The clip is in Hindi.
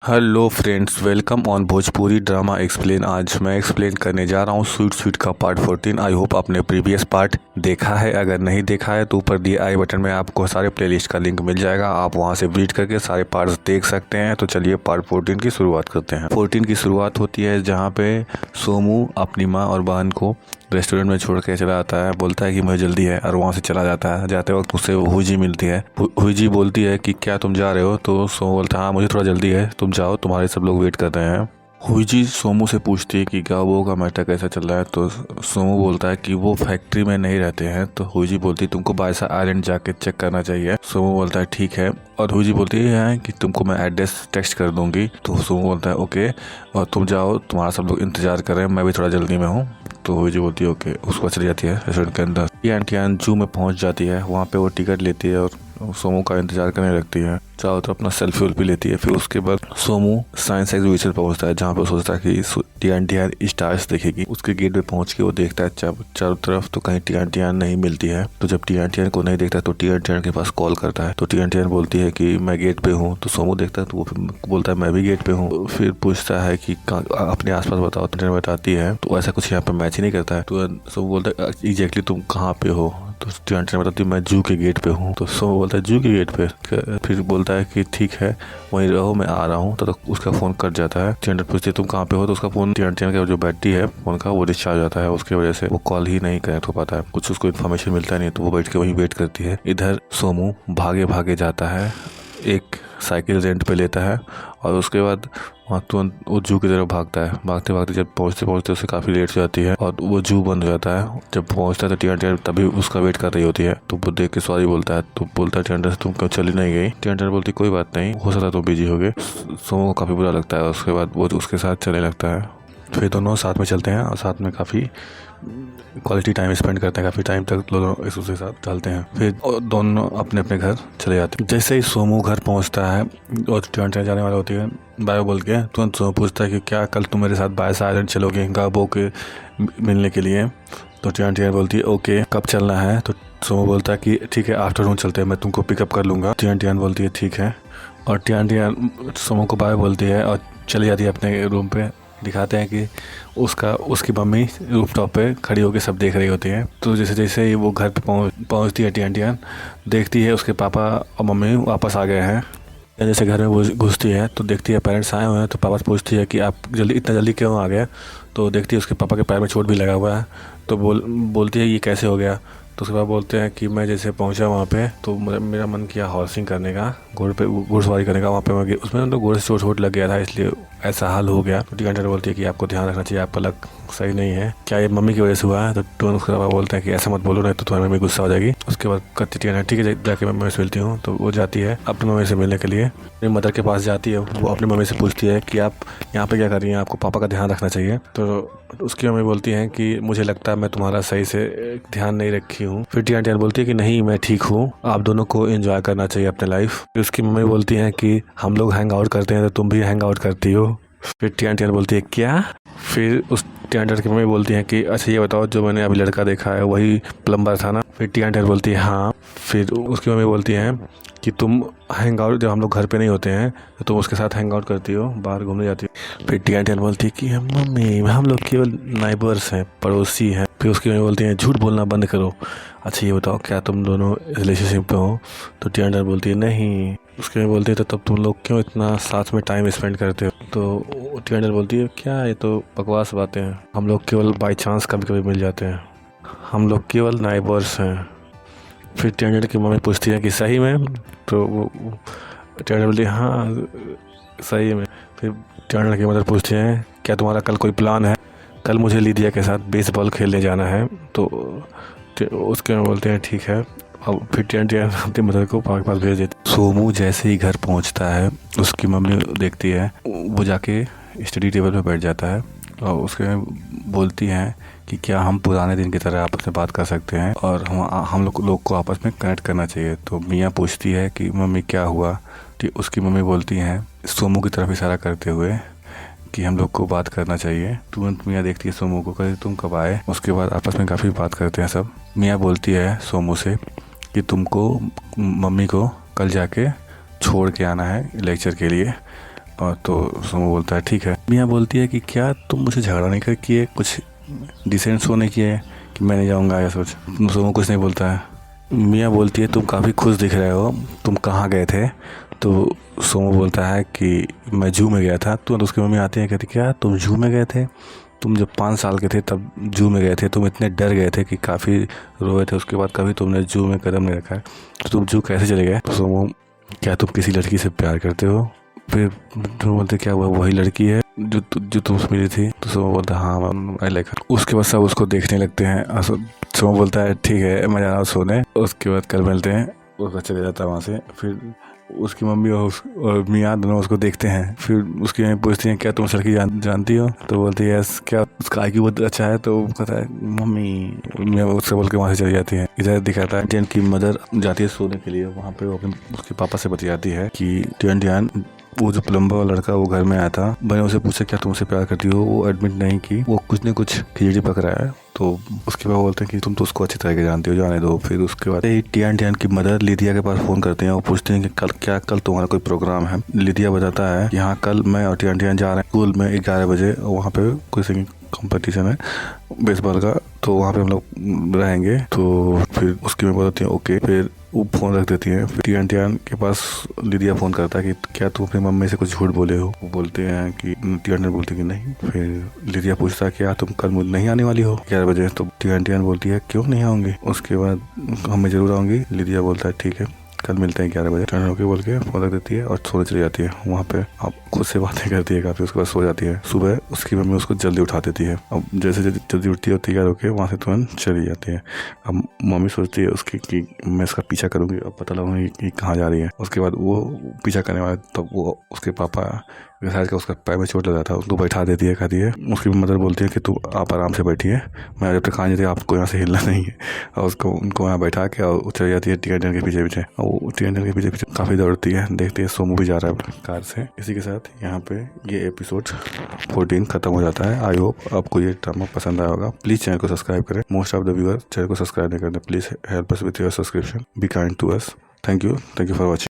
Hello friends, welcome on Bhojpuri drama explain. आज मैं एक्सप्लेन करने जा रहा हूँ स्वीट स्वीट का पार्ट 14। आई होप आपने प्रीवियस पार्ट देखा है। अगर नहीं देखा है तो ऊपर दिए आई बटन में आपको सारे प्लेलिस्ट का लिंक मिल जाएगा। आप वहाँ से विजिट करके सारे पार्ट्स देख सकते हैं। तो चलिए पार्ट 14 की शुरुआत करते हैं। 14 की शुरुआत होती है जहाँ पे सोमू अपनी माँ और बहन को रेस्टोरेंट में छोड़ के चला आता है। बोलता है कि मुझे जल्दी है और वहाँ से चला जाता है। जाते वक्त उससे हुईजी मिलती है। हुईजी बोलती है कि क्या तुम जा रहे हो? तो सोमू बोलता है हाँ मुझे थोड़ा जल्दी है, तुम जाओ, तुम्हारे सब लोग वेट कर रहे हैं। हुईजी सोमू से पूछती है कि गाओ का मैटर कैसा चल रहा है। तो सोमू बोलता है कि वो फैक्ट्री में नहीं रहते हैं। तो हुईजी बोलती है तुमको बायसा आइलैंड जाके चेक करना चाहिए। सोमू बोलता है ठीक है। और हुईजी बोलती है कि तुमको मैं एड्रेस टेक्स्ट कर दूंगी। तो सोमू बोलता है ओके, और तुम जाओ, तुम्हारा सब लोग इंतजार कर रहे हैं, मैं भी थोड़ा जल्दी में हूँ। तो हुईजी बोलती है ओके। उसको चली जाती है रेस्टोरेंट के अंदर। टियान जू में पहुंच जाती है। वहाँ पे वो टिकट लेती है और सोमू का इंतजार करने लगती है। चारों तरफ अपना सेल्फी उल्फी लेती है। फिर उसके बाद सोमू साइंस एग्जीबिशन पहुंचता है जहाँ पे सोचता है कि टियान स्टार्स देखेगी। उसके गेट पे पहुंच के वो देखता है चारों तरफ, तो कहीं टियान नहीं मिलती है। तो जब टियान को नहीं देखता तो टियान के पास कॉल करता है। तो टियान बोलती है कि मैं गेट पे हूँ। तो सोमू देखता है तो वो बोलता है मैं भी गेट पे हूँ। फिर पूछता है कि अपने आसपास बताओ। टियान बताती है तो ऐसा कुछ यहाँ पे मैच ही नहीं करता है। तो सोमू बोलता है एग्जैक्टली तुम कहाँ पे हो? तो टियान बताती है मैं जू के गेट पे हूँ। तो सोमू बोलता है जू के गेट पे? फिर बोलता है कि ठीक है वहीं रहो, मैं आ रहा हूँ। तो उसका फोन कट जाता है। टियान पूछती है तुम कहाँ पे हो? तो उसका फोन टियान का जो बैटरी है फोन का वो डिस्चार्ज हो जाता है। उसकी वजह से वो कॉल ही नहीं कनेक्ट हो पाता है। कुछ उसको इन्फॉर्मेशन मिलता नहीं। तो वो बैठ के वहीं वेट करती है। इधर सोमू भागे भागे जाता है, एक साइकिल रेंट पे लेता है और उसके बाद वहाँ तुरंत वो जू की तरफ भागता है। भागते भागते जब पहुँचते उसे काफ़ी लेट हो जाती है और वो जू बंद हो जाता है। जब पहुँचता है तो टियान तभी उसका वेट कर रही होती है। तो वो देख के सॉरी बोलता है। तो बोलता है टियान से तुम क्यों चली नहीं गई? टियान बोलती कोई बात नहीं, हो सकता है तुम बिजी हो गए। सोमू को काफ़ी बुरा लगता है। उसके बाद वो उसके साथ चलने लगता है। फिर दोनों साथ में चलते हैं और साथ में काफ़ी क्वालिटी टाइम स्पेंड करते हैं। काफ़ी टाइम तक दोनों एक दूसरे के साथ चलते हैं। फिर दोनों अपने अपने घर चले जाते हैं। जैसे ही सोमू घर पहुंचता है और टियान जाने वाला होती है बाय बोल के, तुरंत सोमू पूछता है कि क्या कल तुम मेरे साथ बायसा आइलैंड चलोगे गाबो के मिलने के लिए? तो टियान बोलती है ओके, कब चलना है? तो सोमू बोलता है कि ठीक है आफ्टरनून चलते हैं, मैं तुमको पिकअप कर लूँगा। टियान बोलती है ठीक है। और टियान सोमू को बाय बोलती है और चली जाती है अपने रूम पे। दिखाते हैं कि उसकी मम्मी रूफटॉप पे खड़ी होकर सब देख रही होती है। तो जैसे जैसे ही वो घर पे पहुंचती है टियान देखती है उसके पापा और मम्मी वापस आ गए हैं। जैसे घर में वो घुसती है तो देखती है पेरेंट्स आए हुए हैं। तो पापा से पूछती है कि आप इतना जल्दी क्यों आ गए? तो देखती है उसके पापा के पैर में चोट भी लगा हुआ है। तो बोलती है ये कैसे हो गया? तो उसके बाद बोलते हैं कि मैं जैसे पहुंचा वहाँ पे तो मेरा मन किया हॉर्सिंग करने का, घुड़सवारी करने का। वहाँ पे मैं उसमें तो घोड़े से चोट लग गया था, इसलिए ऐसा हाल हो गया। तो टियान बोलती है कि आपको ध्यान रखना चाहिए, आपका लक सही नहीं है। क्या ये मम्मी की वजह से हुआ है? तो टोन उसके पापा बोलते हैं कि ऐसा मत बोलो नहीं तो तुम्हारी मम्मी गुस्सा हो जाएगी। उसके बाद कहती टियान ठीक है जाके मैं मम्मी से मिलती हूँ। तो वो जाती है अपनी मम्मी से मिलने के लिए। अपनी मदर के पास जाती है। वो अपनी मम्मी से पूछती है कि आप यहाँ पे क्या कर रही हैं, आपको पापा का ध्यान रखना चाहिए। तो उसकी मम्मी बोलती हैं कि मुझे लगता है मैं तुम्हारा सही से ध्यान नहीं रखी हूँ। फिर टियान बोलती है कि नहीं मैं ठीक हूँ, आप दोनों को एंजॉय करना चाहिए अपने लाइफ। फिर उसकी मम्मी बोलती हैं कि हम लोग हैंग आउट करते हैं तो तुम भी हैंग आउट करती हो। फिर टियान बोलती है क्या? फिर उस टियान की मम्मी बोलती है कि अच्छा ये बताओ जो मैंने अभी लड़का देखा है वही प्लम्बर था ना? फिर टियान बोलती है हाँ। फिर उसकी मम्मी बोलती हैं कि तुम हैंग आउट जब हम लोग घर पे नहीं होते हैं तो तुम उसके साथ हैंग आउट करती हो, बाहर घूमने जाती हो। फिर टियान बोलती है कि मम्मी हम लोग केवल नाइबर्स हैं, पड़ोसी हैं। फिर उसकी मम्मी बोलती है झूठ बोलना बंद करो, अच्छा ये बताओ क्या तुम दोनों रिलेशनशिप पे हो? तो टियान बोलती है नहीं। उसके मम्मी बोलती है तो तब तुम लोग क्यों इतना साथ में टाइम स्पेंड करते हो? तो टियान बोलती है क्या ये तो बकवास बातें हैं, हम लोग केवल बाई चांस कभी कभी मिल जाते हैं, हम लोग केवल नाइबर्स हैं। फिर टियान की मम्मी पूछती है कि सही में? तो वो टियान बोलती है हाँ सही में। फिर टियान की मदर पूछती है क्या तुम्हारा कल कोई प्लान है? कल मुझे लीदिया के साथ बेसबॉल खेलने जाना है। तो उसके में बोलते हैं ठीक है। और फिर टियान अपनी मदर को पापा के पास भेज देती। सोमू जैसे ही घर पहुंचता है उसकी मम्मी देखती है, वो जाके स्टडी टेबल पे बैठ जाता है और उसके बोलती हैं कि क्या हम पुराने दिन की तरह आपस में बात कर सकते हैं और हम लोग को आपस में कनेक्ट करना चाहिए। तो मियाँ पूछती है कि मम्मी क्या हुआ? तो उसकी मम्मी बोलती हैं सोमू की तरफ इशारा करते हुए कि हम लोग को बात करना चाहिए। तुरंत मियाँ देखती है सोमू को, कहती तुम कब आए? उसके बाद आपस में काफ़ी बात करते हैं सब। मियाँ बोलती है सोमू से कि तुमको मम्मी को कल जाके छोड़ के आना है लेक्चर के लिए और तो सोमू बोलता है ठीक है। मियाँ बोलती है कि क्या तुम मुझे झगड़ा नहीं कर किए, कुछ डिसेंट शो नहीं किए कि मैं नहीं जाऊँगा या सोच। सोमू कुछ नहीं बोलता है। मियाँ बोलती है तुम काफ़ी खुश दिख रहे हो, तुम कहाँ गए थे। तो सोमू बोलता है कि मैं जू में गया था। तो उसकी मम्मी आती है, कहती क्या तुम जू में गए थे, तुम जब 5 साल के थे तब जू में गए थे, तुम इतने डर गए थे कि काफ़ी रोए थे, उसके बाद कभी तुमने जू में कदम नहीं रखा है, तो तुम जू कैसे चले गए। तो सोमू क्या तुम किसी लड़की से प्यार करते हो। फिर तुम बोलते क्या वही लड़की है जो तुमसे मिली थी। तो सोमू बोलता है हाँ आई लाइक हर। उसके बाद सब उसको देखने लगते हैं। सोमू बोलता है ठीक है मैं जा रहा हूँ सोने, उसके बाद कल मिलते हैं। उसका चले जाता है वहाँ से। फिर उसकी मम्मी और मियाँ दोनों उसको देखते हैं। फिर उसकी मम्मी पूछती हैं क्या तुम उस लड़की जानती हो। तो बोलती है यस, क्या उसका IQ बहुत अच्छा है। तो कहता है मम्मी, उससे बोल के वहाँ से चली जाती है। इधर दिखाता है टियान की मदर जाती है सोने के लिए। वहाँ पे वो अपने उसके पापा से बतियाती है कि टियान वो जो प्लम्बर वाला लड़का वो घर में आया था, मैंने उसे पूछा क्या तुमसे प्यार करती हो, वो एडमिट नहीं की, वो कुछ न कुछ खिचड़ी पक रहा है। तो उसके बाद बोलते हैं कि तुम तो उसको अच्छी तरह के जानते हो, जाने दो। फिर उसके बाद टियान की मदर लिदिया के पास फोन करते हैं और पूछते हैं कि कल तुम्हारा कोई प्रोग्राम है। लिदिया बताता है कि हाँ कल मैं और टियान जा रहे हैं स्कूल में 11 बजे, वहाँ पे कोई सिंगिंग कंपटीशन है बेसबॉल का, तो वहाँ पे हम लोग रहेंगे। तो फिर उसकी में बताती है ओके। फिर वो फ़ोन रख देती है। फिर टियान के पास लिदिया फ़ोन करता है कि क्या तुम अपनी मम्मी से कुछ झूठ बोले हो। वो बोलते हैं कि टियान बोलती है कि नहीं। फिर लिदिया पूछता है क्या तुम कल नहीं आने वाली हो 11 बजे। तो टियान बोलती है क्यों नहीं आऊँगी। उसके बाद मैं ज़रूर आऊँगी। लिदिया बोलता है ठीक है कल मिलते हैं 11 बजे। टर्न होके बोल के फोन रख देती है और सोने चली जाती है। वहाँ पे आप खुद से बातें करती है काफ़ी, उसके बाद सो जाती है। सुबह उसकी मम्मी उसको जल्दी उठा देती है। अब जैसे जल्दी उठती है तैयार होकर वहाँ से तुरंत चली जाती है। अब मम्मी सोचती है उसकी कि मैं इसका पीछा करूँगी, अब पता लगूंगी कि कहाँ जा रही है। उसके बाद वो पीछा करने वाला तब वो उसके पापा शायद का उसका पैर में चोट लगा था, उसको बैठा देती है। कहती है उसकी मदर बोलती है कि तू आप आराम से बैठिए, मैं जब तक कहाँ जाती है आपको यहाँ से हिलना नहीं है। और उनको यहाँ बैठा के और चली जाती है टियान के पीछे पीछे। और टियान के पीछे पीछे काफ़ी दौड़ती है, देखती है सोमू भी जा रहा है कार से। इसी के साथ यहाँ पे ये एपिसोड 14 खत्म हो जाता है। आई होप आपको ये ड्रामा पसंद आया होगा। प्लीज़ चैनल को सब्सक्राइब करें। Most of the viewer channel को सब्सक्राइब नहीं करते, please help us with your subscription, be kind to us. Thank you for watching.